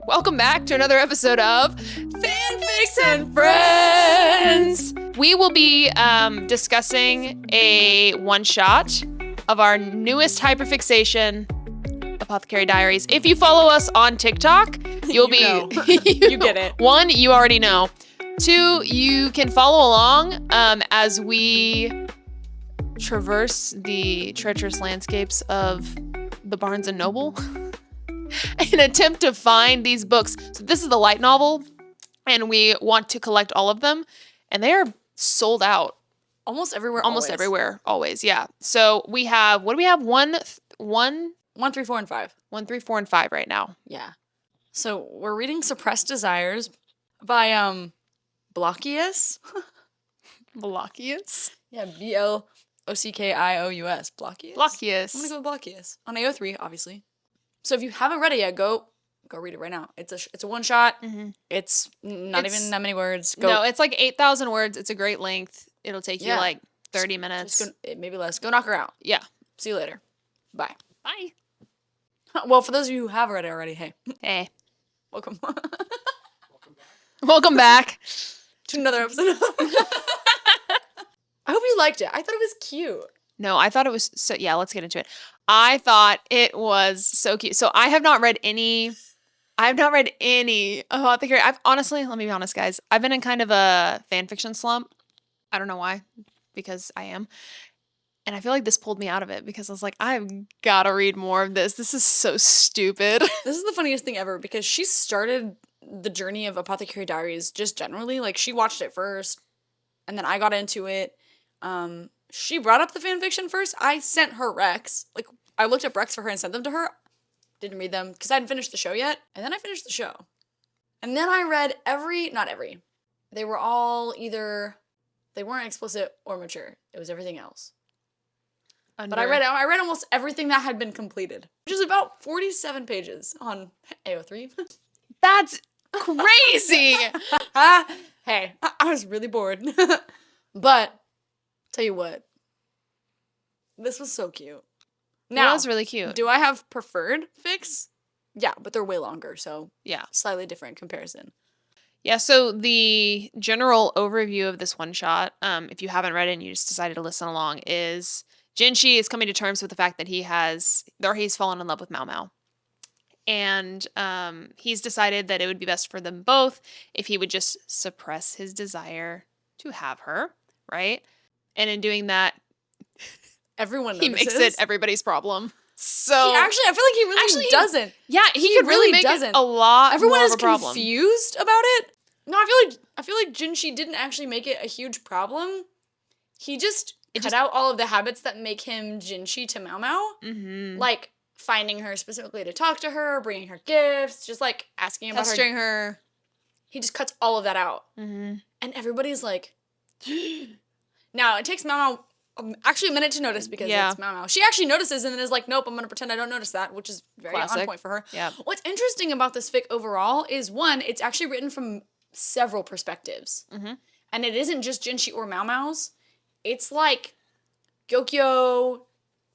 Welcome back to another episode of Fanfiction Friends. We will be discussing a one-shot of our newest hyperfixation, Apothecary Diaries. If you follow us on TikTok, you'll You get it. One, you already know. Two, you can follow along as we traverse the treacherous landscapes of the Barnes & Noble in an attempt to find these books. So this is the light novel, and we want to collect all of them, and they are sold out. Almost everywhere. Always, yeah. So we have, what do we have? 1, 3, 4, and 5. 1, 3, 4, and 5 right now. Yeah. So we're reading Suppressed Desires by Blockious. Blockious? Yeah, Blockious. Blockious. Blockious. I'm gonna go with Blockious on AO3, obviously. So if you haven't read it yet, go read it right now. It's a one shot. Mm-hmm. It's not even that many words. No, it's like 8,000 words. It's a great length. It'll take you like 30 minutes. Maybe less. Go knock her out. Yeah. See you later. Bye. Bye. Well, for those of you who have read it already, hey. Hey. Welcome. Welcome back to another episode. I hope you liked it. I thought it was cute. No, I thought it was so, yeah, let's get into it. I thought it was so cute. So I have not read any Apothecary. Let me be honest, guys. I've been in kind of a fan fiction slump. I don't know why, because I am. And I feel like this pulled me out of it because I was like, I've got to read more of this. This is so stupid. This is the funniest thing ever because she started the journey of Apothecary Diaries just generally. Like, she watched it first, and then I got into it. She brought up the fan fiction first. I sent her recs. Like, I looked up recs for her and sent them to her. Didn't read them because I hadn't finished the show yet. And then I finished the show. And then I read not every. They were all either, they weren't explicit or mature. It was everything else. But I read almost everything that had been completed, which is about 47 pages on AO3. That's crazy. Hey, I was really bored. But, tell you what, this was so cute. Now, it was really cute. Do I have preferred fics? Yeah, but they're way longer, so yeah, slightly different comparison. Yeah, so the general overview of this one shot, if you haven't read it and you just decided to listen along, is Jinshi is coming to terms with the fact that he's fallen in love with Mao Mao. And he's decided that it would be best for them both if he would just suppress his desire to have her, right? And in doing that, everyone notices. He makes it everybody's problem. So I feel like he really doesn't. Yeah, he could really make it a lot Everyone more is of a problem. Confused about it. No, I feel like Jinshi didn't actually make it a huge problem. He just cut out all of the habits that make him Jinshi to Mao Mao. Mm-hmm. Like finding her specifically to talk to her, bringing her gifts, just like asking about pestering her. He just cuts all of that out. Mm-hmm. And everybody's like, now it takes Mao Mao actually a minute to notice because it's Mao Mao. She actually notices and then is like, nope, I'm going to pretend I don't notice that, which is very on point for her. Yeah. What's interesting about this fic overall is, one, it's actually written from several perspectives. Mm-hmm. And it isn't just Jinshi or Mao Mao's. It's like Gyokyo,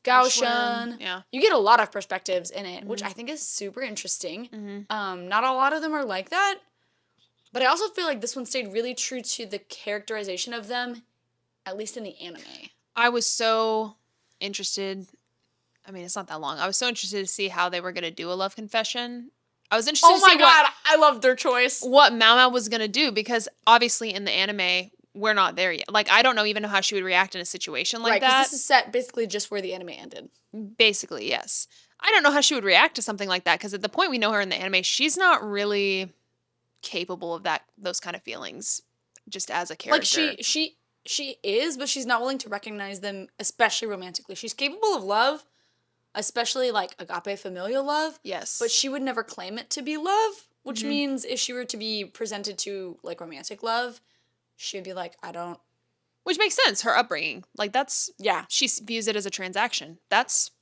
Gaoshan. Yeah. You get a lot of perspectives in it, which I think is super interesting. Mm-hmm. Not a lot of them are like that. But I also feel like this one stayed really true to the characterization of them, at least in the anime. I was so interested. I mean, it's not that long. I was so interested to see how they were going to do a love confession. I was interested to see I loved their choice. What Mao Mao was going to do, because obviously in the anime, we're not there yet. Like, I don't know how she would react in a situation like that. Right, because this is set basically just where the anime ended. Basically, yes. I don't know how she would react to something like that, because at the point we know her in the anime, she's not really capable of those kind of feelings, just as a character. Like, she is, but she's not willing to recognize them, especially romantically. She's capable of love, especially, like, agape familial love. Yes. But she would never claim it to be love, which means if she were to be presented to, like, romantic love, she would be like, I don't... Which makes sense, her upbringing. Like, that's... Yeah. She views it as a transaction.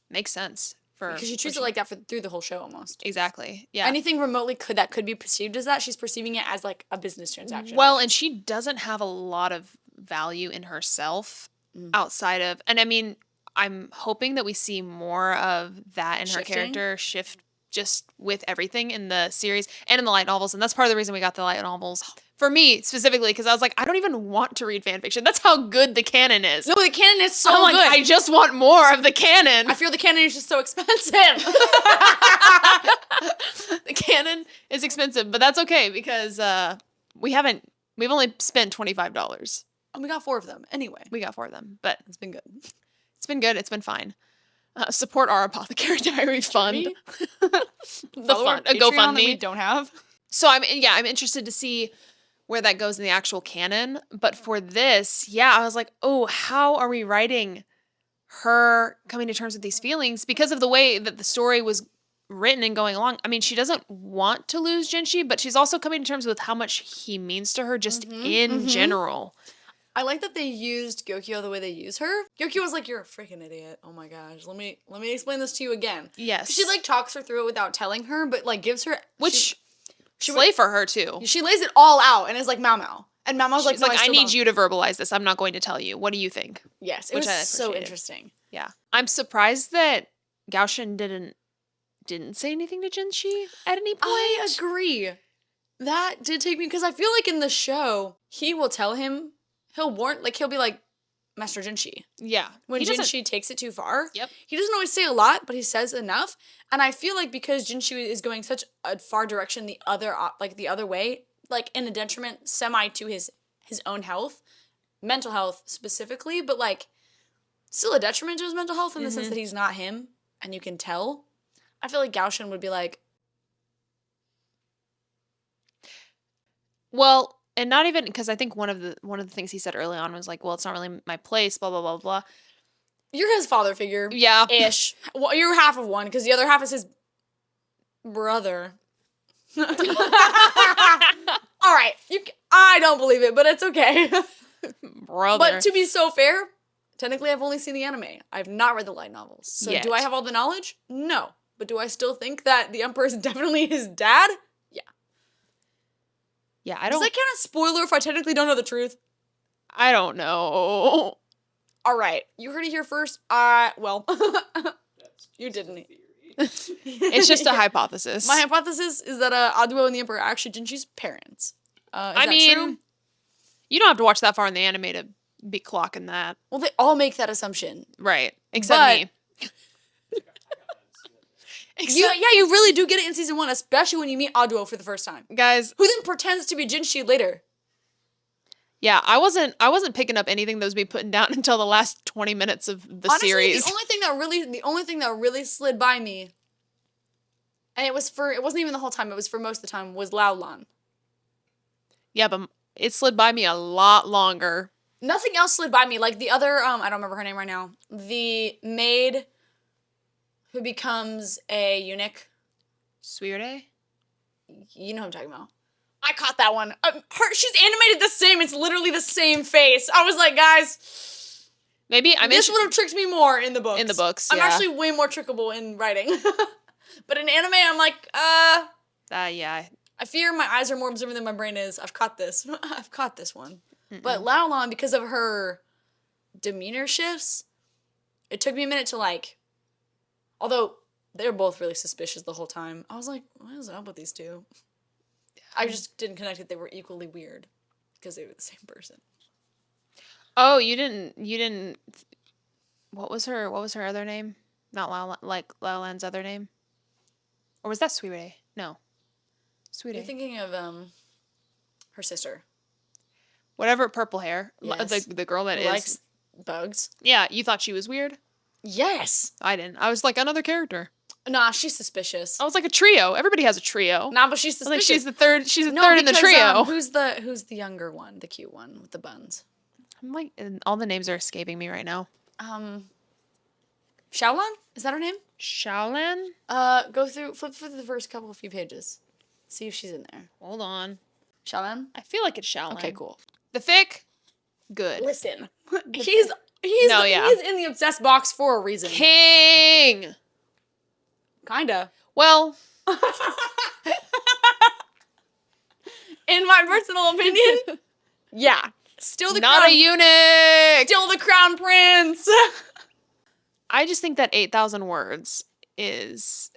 Makes sense. Because she treats it like that through the whole show, almost. Exactly, yeah. Anything remotely that could be perceived as that, she's perceiving it as, like, a business transaction. Well, and she doesn't have a lot of value in herself outside of... And I mean, I'm hoping that we see more of that in her character shift just with everything in the series and in the light novels. And that's part of the reason we got the light novels. For me, specifically, because I was like, I don't even want to read fanfiction. That's how good the canon is. No, the canon is so I'm good. like, I just want more of the canon. I feel the canon is just so expensive. The canon is expensive, but that's okay because we've only spent $25. And we got 4 of them. Anyway. We got 4 of them, but It's been good. it's been good. It's been fine. Support our Apothecary Diary fund. A GoFundMe we GoFundMe. don't have. So I'm interested to see where that goes in the actual canon. But for this, yeah, I was like, oh, how are we writing her coming to terms with these feelings because of the way that the story was written and going along? I mean, she doesn't want to lose Jinshi, but she's also coming to terms with how much he means to her just in general. I like that they used Gyokyo the way they use her. Gyokyo was like, "You're a freaking idiot." Oh my gosh. Let me explain this to you again. Yes. She like talks her through it without telling her, but like gives her slay for her too. She lays it all out and is like Mao. And Mao's like, She's no, like, I need you to verbalize this. I'm not going to tell you. What do you think? Yes, it was so interesting. Yeah. I'm surprised that Gaoshin didn't say anything to Jinshi at any point. I agree. That did take me, because I feel like in the show, he will tell him, he'll be like, Master Jinshi. Yeah. When Jinshi takes it too far. Yep. He doesn't always say a lot, but he says enough. And I feel like because Jinshi is going such a far direction the other way, like in a detriment semi to his own health, mental health specifically, but like still a detriment to his mental health in the sense that he's not him and you can tell. I feel like Gaoshin would be like, well, and not even because I think one of the things he said early on was like, well, it's not really my place, blah blah blah blah. You're his father figure. Yeah. Ish. Well, you're half of one because the other half is his brother. All right. I don't believe it, but it's okay. Brother. But to be so fair, technically I've only seen the anime. I've not read the light novels. So Yet. Do I have all the knowledge? No. But do I still think that the Emperor is definitely his dad? Yeah. Yeah, I don't. Does that count as spoiler if I technically don't know the truth? I don't know. All right. You heard it here first. Well, you didn't. It's just a hypothesis. My hypothesis is that Aduo and the Emperor are actually Jinshi's parents. Is that true? You don't have to watch that far in the anime to be clocking that. Well, they all make that assumption. Right. Except me. You really do get it in season 1, especially when you meet Aduo for the first time. Guys. Who then pretends to be Jinshi later. Yeah, I wasn't picking up anything that was being put down until the last 20 minutes of the series. The only thing that really slid by me, and it wasn't even the whole time, it was for most of the time, was Lao Lan. Yeah, but it slid by me a lot longer. Nothing else slid by me. Like the other, I don't remember her name right now. The maid who becomes a eunuch. Suire? You know who I'm talking about. I caught that one. She's animated the same. It's literally the same face. I was like, guys, maybe this would have tricked me more in the books. In the books, I'm actually way more trickable in writing. But in anime, I'm like, yeah. I fear my eyes are more observant than my brain is. I've caught this. I've caught this one. But Lao Lan, because of her demeanor shifts, it took me a minute to like, although they were both really suspicious the whole time, I was like, what is up with these two? I just didn't connect it. They were equally weird because they were the same person. Oh, you didn't. What was her other name? Not Lao Lan's other name, or was that Suire? No, Suire. You're thinking of her sister. Whatever, purple hair. Yes. The girl that likes bugs. Yeah, you thought she was weird? Yes. I didn't. I was like another character. Nah, she's suspicious. I was like a trio. Everybody has a trio. Nah, but she's suspicious. Like she's the third. She's the third in the trio. Who's the younger one, the cute one with the buns? I'm like, all the names are escaping me right now. Xiaolan? Is that her name? Xiaolan? Flip through the first few pages. See if she's in there. Hold on. Xiaolan? I feel like it's Xiaolan. Okay, cool. The fic? Good. Listen. He's in the obsessed box for a reason. King! Kinda. Well. In my personal opinion, yeah. Still the not crown. A eunuch! Still the crown prince! I just think that 8,000 words is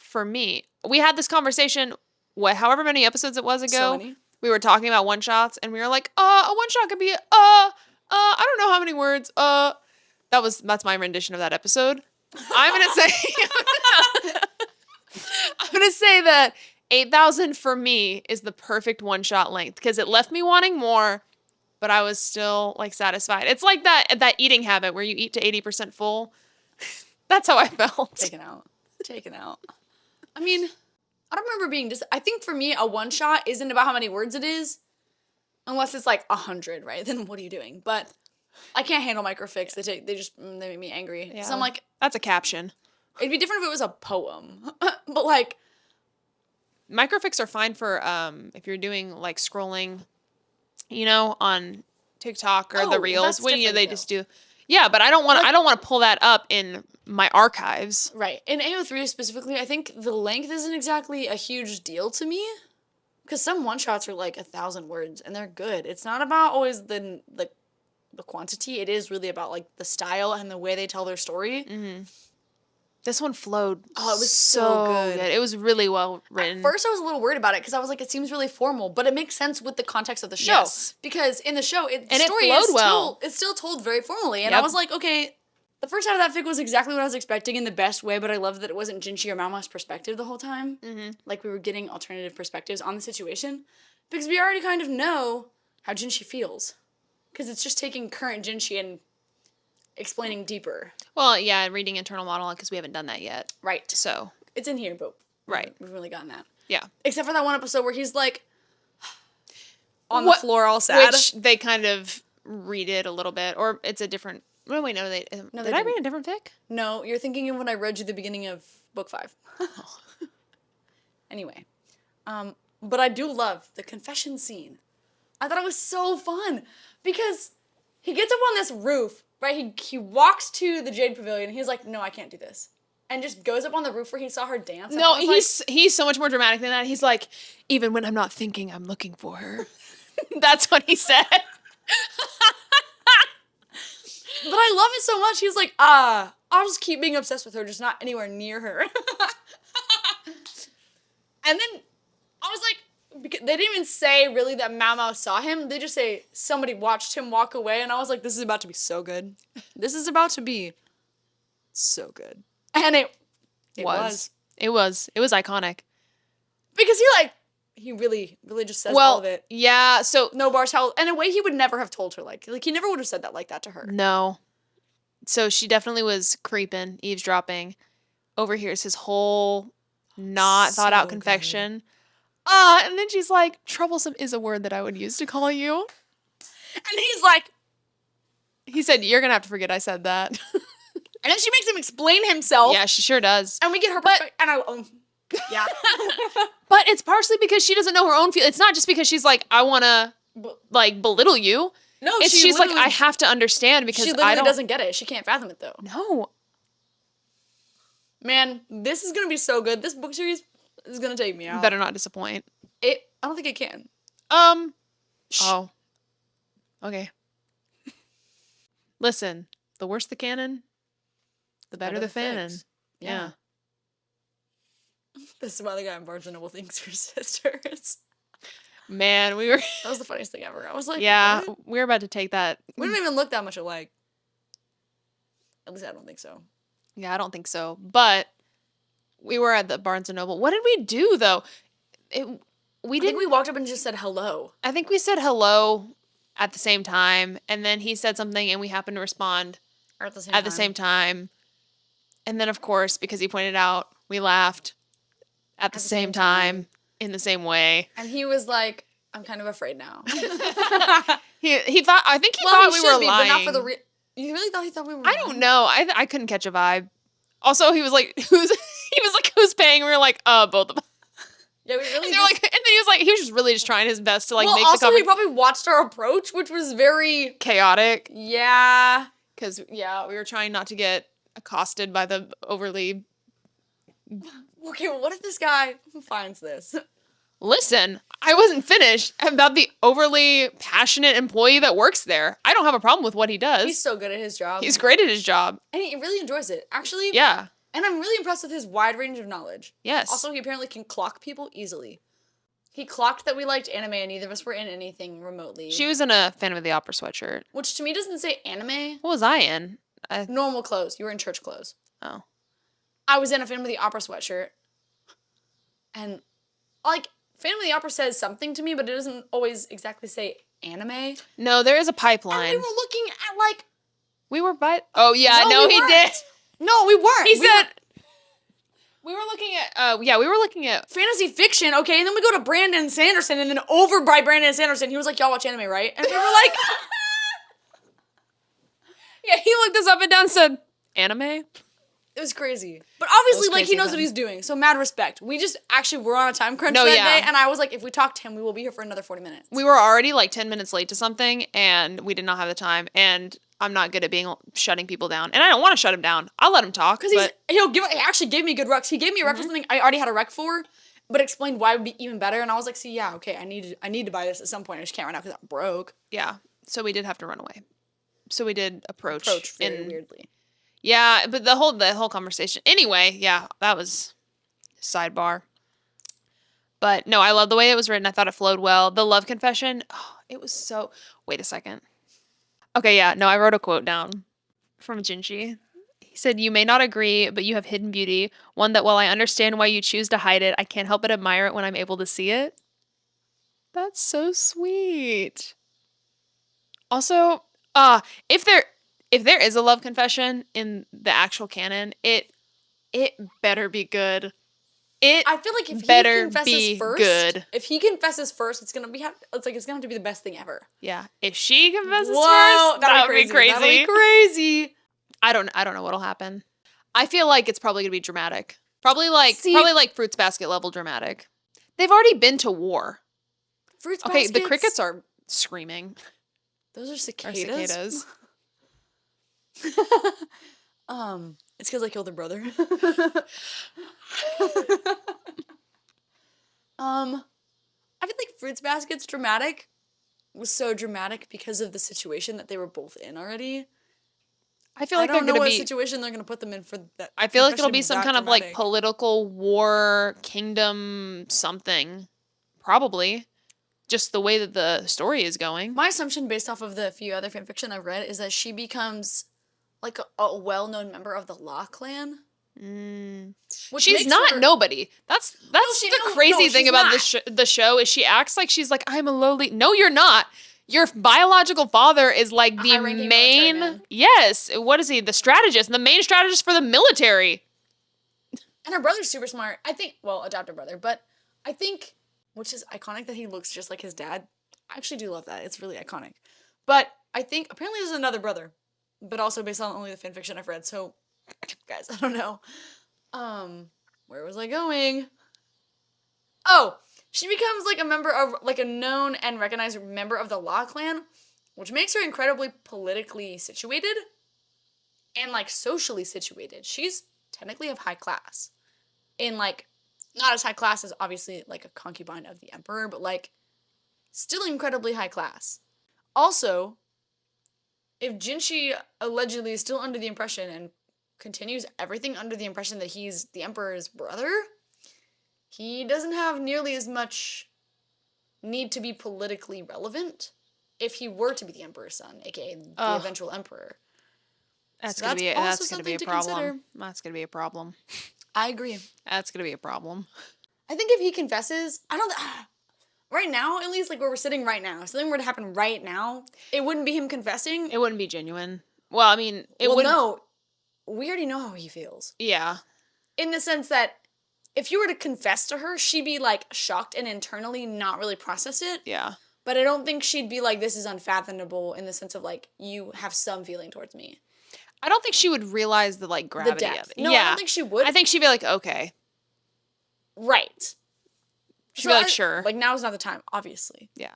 for me, we had this conversation, however many episodes it was ago. So many. We were talking about one-shots, and we were like, a one-shot could be, I don't know how many words, that's my rendition of that episode. I'm gonna say, I'm gonna say that 8,000 for me is the perfect one-shot length, because it left me wanting more, but I was still, like, satisfied. It's like that eating habit where you eat to 80% full. That's how I felt. Taken out. I mean, I don't remember being I think for me, a one shot isn't about how many words it is. Unless it's like 100, right? Then what are you doing? But I can't handle microfics. They make me angry. Yeah. So I'm like, that's a caption. It'd be different if it was a poem. But like, microfics are fine for if you're doing like scrolling, on TikTok or the Reels when they just do. Yeah, but I don't want to pull that up in my archives. Right. In AO3 specifically, I think the length isn't exactly a huge deal to me. Because some one-shots are like 1,000 words, and they're good. It's not about always the quantity. It is really about, like, the style and the way they tell their story. Mm-hmm. This one flowed. Oh, it was so good. It was really well written. At first, I was a little worried about it, because I was like, it seems really formal, but it makes sense with the context of the show. Yes. Because in the show, it flowed well. It's still told very formally, and I was like, okay, the first half of that fic was exactly what I was expecting in the best way, but I love that it wasn't Jinchi or Maoma's perspective the whole time. Mm-hmm. Like, we were getting alternative perspectives on the situation. Because we already kind of know how Jinchi feels. Because it's just taking current Jinchi and explaining deeper. Well, yeah, reading internal monologue, because we haven't done that yet. Right. So. It's in here, but right. We've really gotten that. Yeah. Except for that one episode where he's, like, on the floor all sad. Which they kind of read it a little bit. Or it's a different... Oh, wait, no, did I read a different fic? No, you're thinking of when I read you the beginning of book 5. Anyway. But I do love the confession scene. I thought it was so fun. Because he gets up on this roof, right? He walks to the Jade Pavilion, and he's like, no, I can't do this. And just goes up on the roof where he saw her dance. No, he's so much more dramatic than that. He's like, even when I'm not thinking, I'm looking for her. That's what he said. But I love it so much. He's like, I'll just keep being obsessed with her, just not anywhere near her. And then I was like, because they didn't even say really that Mao saw him. They just say somebody watched him walk away. And I was like, this is about to be so good. This is about to be so good. And it was. It was iconic. Because he really, really just says all of it. Yeah, so... No bars held. And in a way he would never have told her, like he never would have said that like that to her. No. So she definitely was creeping, eavesdropping. Overhears his whole not thought out confession. And then she's like, troublesome is a word that I would use to call you. And he's like... He said, you're gonna have to forget I said that. And then she makes him explain himself. Yeah, she sure does. And we get her perspective. And yeah. But it's partially because she doesn't know her own feel. It's not just because she's like, I want to, like, belittle you. No, she's like, I have to understand because she literally doesn't get it. She can't fathom it, though. No. Man, this is going to be so good. This book series is going to take me out. Better not disappoint. I don't think it can. Oh. Okay. Listen, the worse the canon, the better the fanon. Yeah. This is why the guy in Barnes & Noble thinks we're sisters. Man, that was the funniest thing ever. I was like, yeah, what? We're about to take that. We don't even look that much alike. At least I don't think so. Yeah, I don't think so. But we were at the Barnes & Noble. What did we do, though? I think we walked up and just said hello. I think we said hello at the same time, and then he said something, and we happened to respond at the same time. And then, of course, because he pointed out, we laughed at the same time, in the same way. And he was like, I'm kind of afraid now. he thought, I think he thought we were lying. But not for the you really thought we were I don't know. I couldn't catch a vibe. Also, he was like, who's paying? And we were like, both of us. Yeah, we really. And then he was just really just trying his best to make the cover. Also, he probably watched our approach, which was very chaotic. Yeah. Because we were trying not to get accosted by the overly. Okay, well, what if this guy finds this? Listen, I wasn't finished about the overly passionate employee that works there. I don't have a problem with what he does. He's so good at his job. He's great at his job. And he really enjoys it. Actually. Yeah. And I'm really impressed with his wide range of knowledge. Yes. Also, he apparently can clock people easily. He clocked that we liked anime and neither of us were in anything remotely. She was in a Phantom of the Opera sweatshirt. Which to me doesn't say anime. What was I in? Normal clothes. You were in church clothes. Oh. I was in a Phantom of the Opera sweatshirt. And, like, Phantom of the Opera says something to me, but it doesn't always exactly say anime. No, there is a pipeline. And we were looking at, like... We were by... Oh, yeah, no, he did. No, we weren't. He said... We were looking at... we were looking at... Fantasy fiction, okay? And then we go to Brandon Sanderson, and then over by Brandon Sanderson, he was like, y'all watch anime, right? And we were like... Yeah, he looked us up and down and said, anime? It was crazy. But obviously, like, he knows what he's doing, so mad respect. We just actually were on a time crunch that day, and I was like, if we talk to him, we will be here for another 40 minutes. We were already, like, 10 minutes late to something, and we did not have the time, and I'm not good at shutting people down. And I don't want to shut him down. I'll let him talk. Because he actually gave me good recs. He gave me a rec for something I already had a rec for, but explained why it would be even better, and I was like, see, yeah, okay, I need to buy this at some point. I just can't right now because I'm broke. Yeah, so we did have to run away. So we did approach very weirdly. Yeah, but the whole conversation. Anyway, yeah, that was sidebar. But no, I love the way it was written. I thought it flowed well. The love confession, it was so... Wait a second. Okay, yeah, no, I wrote a quote down from Jinshi. He said, "You may not agree, but you have hidden beauty. One that while I understand why you choose to hide it, I can't help but admire it when I'm able to see it." That's so sweet. Also, if there is a love confession in the actual canon, it better be good. I feel like if he confesses first, it's gonna have to be the best thing ever. Yeah, if she confesses first, that would be crazy. That'd be crazy. I don't know what'll happen. I feel like it's probably gonna be dramatic. Probably like Fruits Basket level dramatic. They've already been to war. Fruits Baskets. Okay, the crickets are screaming. Those are cicadas. It's because I killed her brother. I feel like Fruits Basket's dramatic was so dramatic because of the situation that they were both in already. I feel like I don't know what situation they're gonna put them in for that. I feel like it'll be some kind of like political war, kingdom something. Probably. Just the way that the story is going. My assumption, based off of the few other fanfiction I've read, is that she becomes like a well-known member of the Law Clan. She's not nobody. That's the crazy thing about the show is she acts like she's like, I'm a lowly... No, you're not. Your biological father is like the main... Yes. What is he? The strategist. The main strategist for the military. And her brother's super smart. I think... Well, adopted brother. But I think... Which is iconic that he looks just like his dad. I actually do love that. It's really iconic. But I think... Apparently there's another brother. But also based on only the fanfiction I've read. So, guys, I don't know. Where was I going? Oh! She becomes like a member of, like a known and recognized member of the Law Clan, which makes her incredibly politically situated and like socially situated. She's technically of high class. In like, not as high class as obviously like a concubine of the Emperor, but like still incredibly high class. Also, if Jinshi allegedly is still under the impression and continues everything under the impression that he's the Emperor's brother, he doesn't have nearly as much need to be politically relevant if he were to be the Emperor's son, aka the eventual Emperor. That's gonna be a problem. That's gonna be a problem. I agree. That's gonna be a problem. I think if he confesses, right now, at least, like where we're sitting right now, if something were to happen right now, it wouldn't be him confessing. It wouldn't be genuine. Well, I mean, no, we already know how he feels. Yeah. In the sense that if you were to confess to her, she'd be, like, shocked and internally not really process it. Yeah. But I don't think she'd be like, this is unfathomable in the sense of, like, you have some feeling towards me. I don't think she would realize the, like, gravity of it. No, yeah. I don't think she would. I think she'd be like, okay. Right. She'd be like, sure. Like, now is not the time, obviously. Yeah.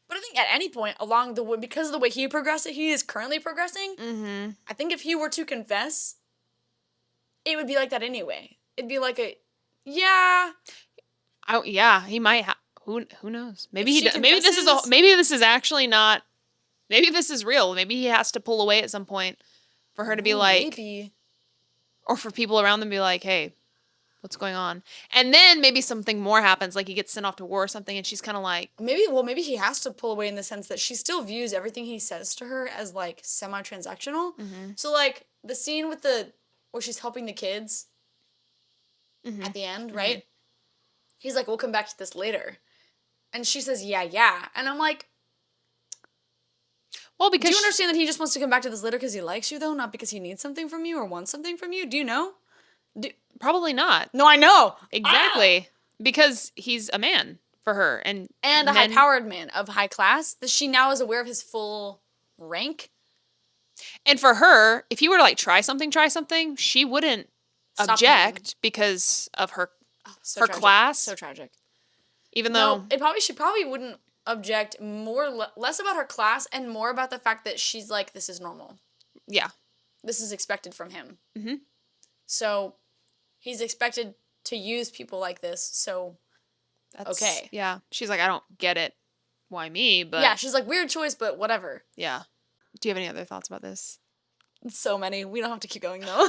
But I think at any point along the way, because of the way he is currently progressing, I think if he were to confess, it would be like that anyway. It'd be like a... Yeah. He might have. Who knows? Maybe this is actually not. Maybe this is real. Maybe he has to pull away at some point for her to be like. Maybe. Or for people around them to be like, hey, what's going on? And then maybe something more happens, like he gets sent off to war or something, and she's kind of like, maybe he has to pull away in the sense that she still views everything he says to her as like semi-transactional. So like the scene with where she's helping the kids at the end, right? He's like, we'll come back to this later. And she says, yeah. And I'm like, well, because do you understand that he just wants to come back to this later because he likes you, though? Not because he needs something from you or wants something from you? Do you know? Probably not. No, I know. Exactly. Because he's a man for her. And a high-powered man of high class, that she now is aware of his full rank. And for her, if he were to like try something, she wouldn't object because of her class. So tragic. Even though she probably wouldn't object less about her class and more about the fact that she's like, this is normal. Yeah. This is expected from him. So he's expected to use people like this. So that's okay. Yeah. She's like, I don't get it. Why me? But yeah, she's like, weird choice, but whatever. Yeah. Do you have any other thoughts about this? So many. We don't have to keep going though.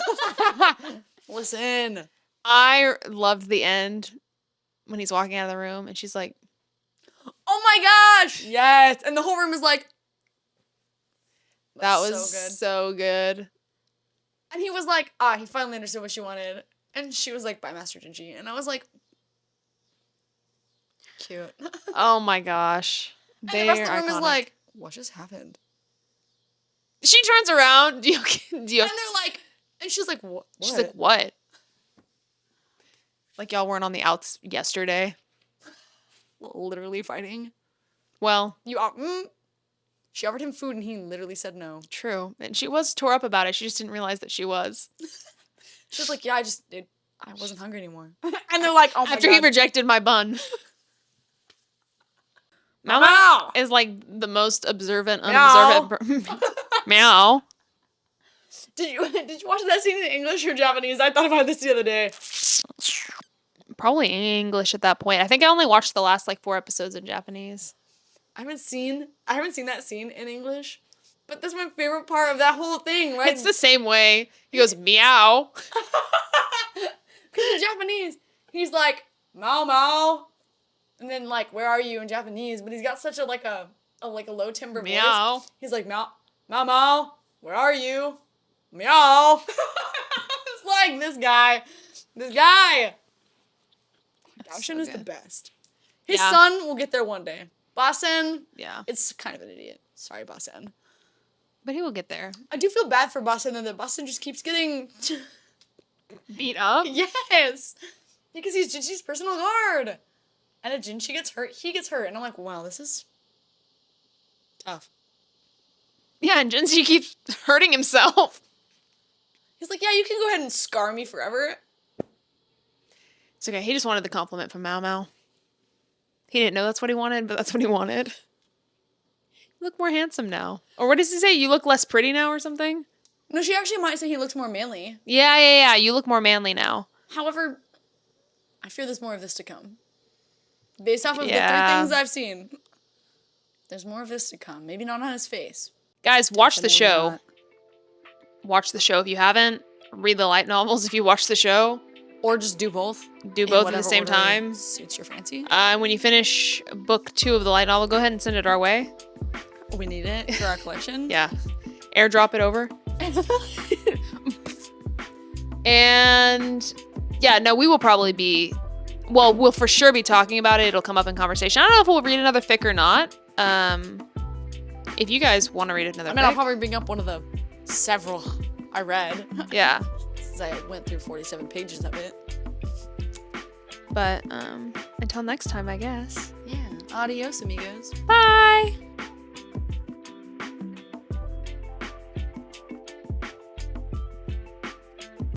Listen. I loved the end when he's walking out of the room and she's like, oh my gosh! Yes! And the whole room is like, that was so good. And he was like, he finally understood what she wanted. And she was like, bye, Master Jinji. And I was like, cute. Oh my gosh. And the rest of the room is like, what just happened? She turns around. And they're like, and she's like, what? She's like, what? Like y'all weren't on the outs yesterday. Literally fighting. Well, she offered him food and he literally said no. True. And she was tore up about it. She just didn't realize that she was. She was like, yeah, I wasn't hungry anymore. And they're like, oh my God. After he rejected my bun. Mao is like the most observant, unobservant. Meow. Did you watch that scene in English or Japanese? I thought about this the other day. Probably English at that point. I think I only watched the last like 4 episodes in Japanese. I haven't seen that scene in English, but that's my favorite part of that whole thing, right? It's the same way. He goes, meow. Because in Japanese, he's like, Mao Mao. And then like, where are you in Japanese? But he's got such a low timbre meow. Voice. He's like, Mao Mao, where are you? Meow. It's like this guy. Daoshin is the best. His son will get there one day. Basen, it's kind of an idiot. Sorry, Basen. But he will get there. I do feel bad for Basen, and that Basen just keeps getting beat up. Yes, because he's Jinchi's personal guard, and if Jinchi gets hurt, he gets hurt, and I'm like, wow, this is tough. Yeah, and Jinchi keeps hurting himself. He's like, yeah, you can go ahead and scar me forever. It's okay. He just wanted the compliment from Mao Mao. He didn't know that's what he wanted, but that's what he wanted. You look more handsome now. Or what does he say? You look less pretty now or something? No, she actually might say he looks more manly. Yeah. You look more manly now. However, I fear there's more of this to come. Based off of the 3 things I've seen, there's more of this to come. Maybe not on his face. Guys, watch the show. Not. Watch the show if you haven't. Read the light novels if you watch the show. Or just do both. Do both at the same time. Suits your fancy. And when you finish book 2 of the light novel, go ahead and send it our way. We need it for our collection. Yeah. Airdrop it over. And yeah, no, we will probably be, well, we'll for sure be talking about it. It'll come up in conversation. I don't know if we'll read another fic or not. If you guys want to read another fic. I'll probably bring up one of the several I read. Yeah. Since I went through 47 pages of it. But until next time, I guess. Yeah. Adios, amigos. Bye.